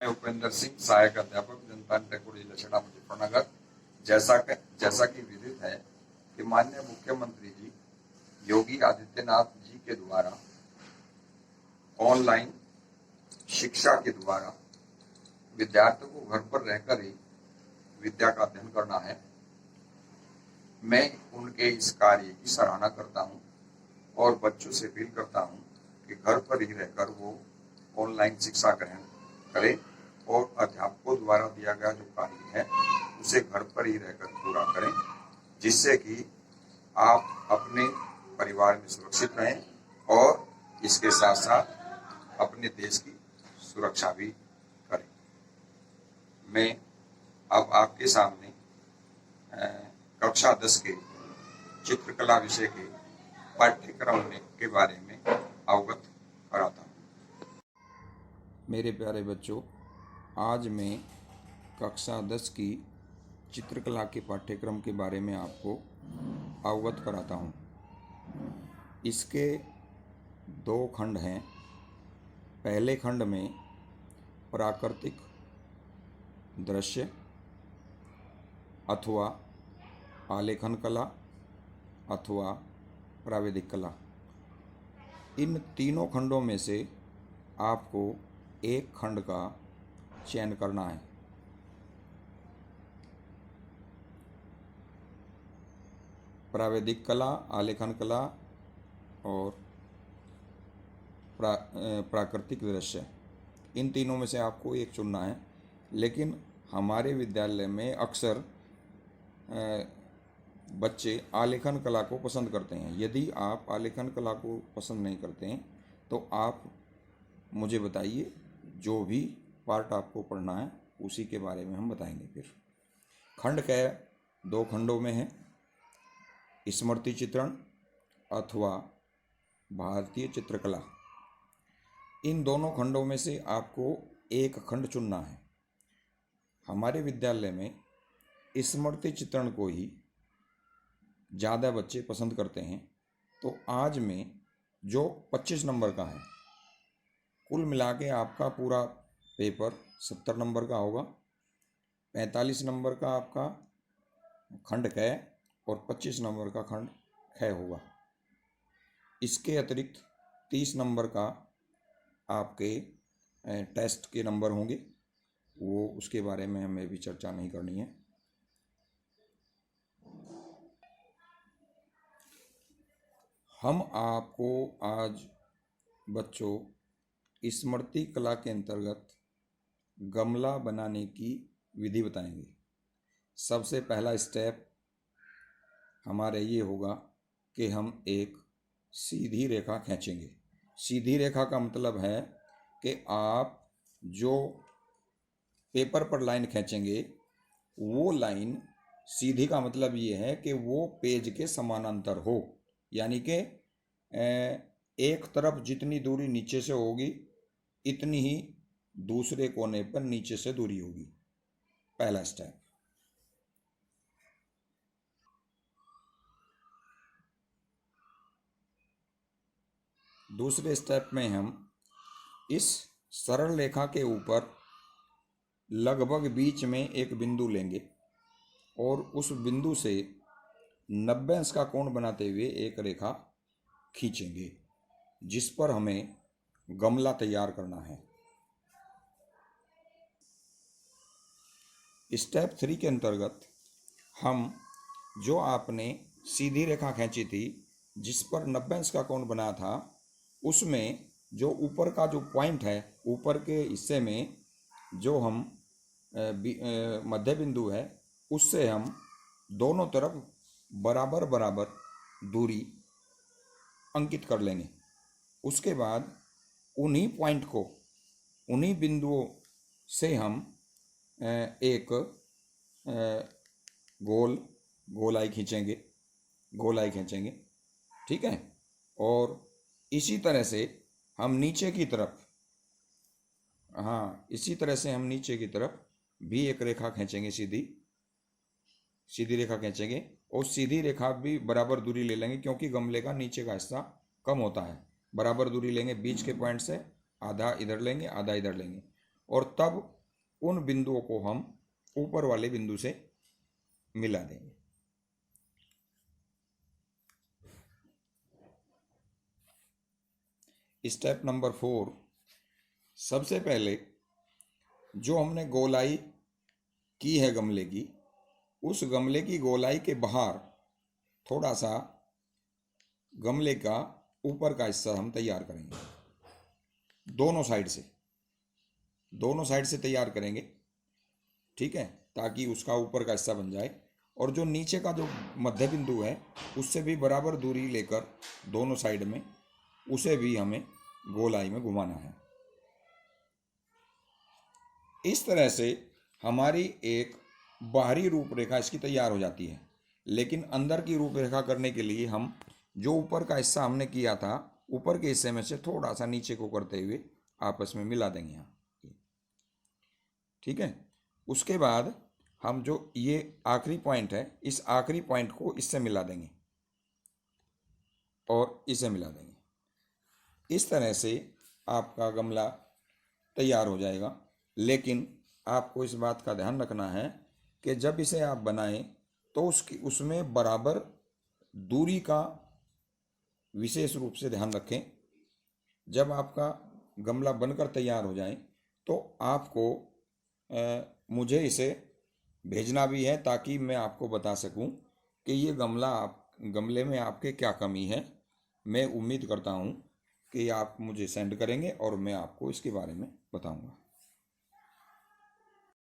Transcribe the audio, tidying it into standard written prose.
मैं उपेंद्र सिंह, सहायक अध्यापक, जनतान टेकोड़ी लछड़ा, मुजफ्फरनगर। जैसा कि विदित है कि माननीय मुख्यमंत्री जी योगी आदित्यनाथ जी के द्वारा ऑनलाइन शिक्षा के द्वारा विद्यार्थियों को घर पर रहकर ही विद्या का अध्ययन करना है। मैं उनके इस कार्य की सराहना करता हूं और बच्चों से अपील करता हूं कि घर पर ही रहकर वो ऑनलाइन शिक्षा ग्रहण करें और अध्यापकों द्वारा दिया गया जो कार्य है उसे घर पर ही रहकर पूरा करें, जिससे कि आप अपने परिवार में सुरक्षित रहें और इसके साथ साथ अपने देश की सुरक्षा भी करें। मैं अब आपके सामने कक्षा 10 के चित्रकला विषय के पाठ्यक्रम के बारे में अवगत कराता हूँ। मेरे प्यारे बच्चों, आज मैं कक्षा 10 की चित्रकला के पाठ्यक्रम के बारे में आपको अवगत कराता हूँ। इसके 2 खंड हैं। पहले खंड में प्राकृतिक दृश्य अथवा आलेखन कला अथवा प्राविधिक कला, इन तीनों खंडों में से आपको एक खंड का चयन करना है। प्राविधिक कला, आलेखन कला और प्राकृतिक दृश्य, इन तीनों में से आपको एक चुनना है। लेकिन हमारे विद्यालय में अक्सर बच्चे आलेखन कला को पसंद करते हैं। यदि आप आलेखन कला को पसंद नहीं करते हैं तो आप मुझे बताइए, जो भी पार्ट आपको पढ़ना है उसी के बारे में हम बताएंगे। फिर खंड क्या है, 2 खंडों में है, स्मृति चित्रण अथवा भारतीय चित्रकला। इन दोनों खंडों में से आपको एक खंड चुनना है। हमारे विद्यालय में स्मृति चित्रण को ही ज़्यादा बच्चे पसंद करते हैं। तो आज मैं जो 25 नंबर का है, कुल मिला के आपका पूरा पेपर 70 नंबर का होगा। 45 नंबर का आपका खंड क और 25 नंबर का खंड ख होगा। इसके अतिरिक्त 30 नंबर का आपके टेस्ट के नंबर होंगे, वो उसके बारे में हमें भी चर्चा नहीं करनी है। हम आपको आज बच्चों स्मृति कला के अंतर्गत गमला बनाने की विधि बताएंगे। सबसे पहला स्टेप हमारा ये होगा कि हम एक सीधी रेखा खींचेंगे। सीधी रेखा का मतलब है कि आप जो पेपर पर लाइन खींचेंगे वो लाइन, सीधी का मतलब ये है कि वो पेज के समानांतर हो, यानी कि एक तरफ जितनी दूरी नीचे से होगी इतनी ही दूसरे कोने पर नीचे से दूरी होगी। पहला स्टेप। दूसरे स्टेप में हम इस सरल रेखा के ऊपर लगभग बीच में एक बिंदु लेंगे और उस बिंदु से 90 अंश का कोण बनाते हुए एक रेखा खींचेंगे, जिस पर हमें गमला तैयार करना है। स्टेप 3 के अंतर्गत हम जो आपने सीधी रेखा खींची थी जिस पर 90 अंश का कोण बना था, उसमें जो ऊपर का जो पॉइंट है, ऊपर के हिस्से में जो हम मध्य बिंदु है, उससे हम दोनों तरफ बराबर बराबर दूरी अंकित कर लेंगे। उसके बाद उन्हीं पॉइंट को, उन्हीं बिंदुओं से हम एक गोलाई खींचेंगे, ठीक है। और इसी तरह से हम नीचे की तरफ, इसी तरह से हम नीचे की तरफ भी एक रेखा खींचेंगे, सीधी रेखा खींचेंगे और सीधी रेखा भी बराबर दूरी ले लेंगे, क्योंकि गमले का नीचे का हिस्सा कम होता है। बराबर दूरी लेंगे, बीच के पॉइंट से आधा इधर लेंगे आधा इधर लेंगे और तब उन बिंदुओं को हम ऊपर वाले बिंदु से मिला देंगे। स्टेप नंबर 4, सबसे पहले जो हमने गोलाई की है गमले की, उस गमले की गोलाई के बाहर थोड़ा सा गमले का ऊपर का हिस्सा हम तैयार करेंगे। दोनों साइड से तैयार करेंगे, ठीक है, ताकि उसका ऊपर का हिस्सा बन जाए। और जो नीचे का जो मध्य बिंदु है उससे भी बराबर दूरी लेकर दोनों साइड में उसे भी हमें गोलाई में घुमाना है। इस तरह से हमारी एक बाहरी रूपरेखा इसकी तैयार हो जाती है। लेकिन अंदर की रूपरेखा करने के लिए हम जो ऊपर का हिस्सा हमने किया था, ऊपर के हिस्से में से थोड़ा सा नीचे को करते हुए आपस में मिला देंगे यहाँ, ठीक है। उसके बाद हम जो ये आखिरी पॉइंट है, इस आखिरी पॉइंट को इससे मिला देंगे और इसे मिला देंगे। इस तरह से आपका गमला तैयार हो जाएगा। लेकिन आपको इस बात का ध्यान रखना है कि जब इसे आप बनाएं तो उसमें बराबर दूरी का विशेष रूप से ध्यान रखें। जब आपका गमला बनकर तैयार हो जाए तो आपको मुझे इसे भेजना भी है, ताकि मैं आपको बता सकूं कि ये गमले में आपके क्या कमी है। मैं उम्मीद करता हूं कि आप मुझे सेंड करेंगे और मैं आपको इसके बारे में बताऊंगा।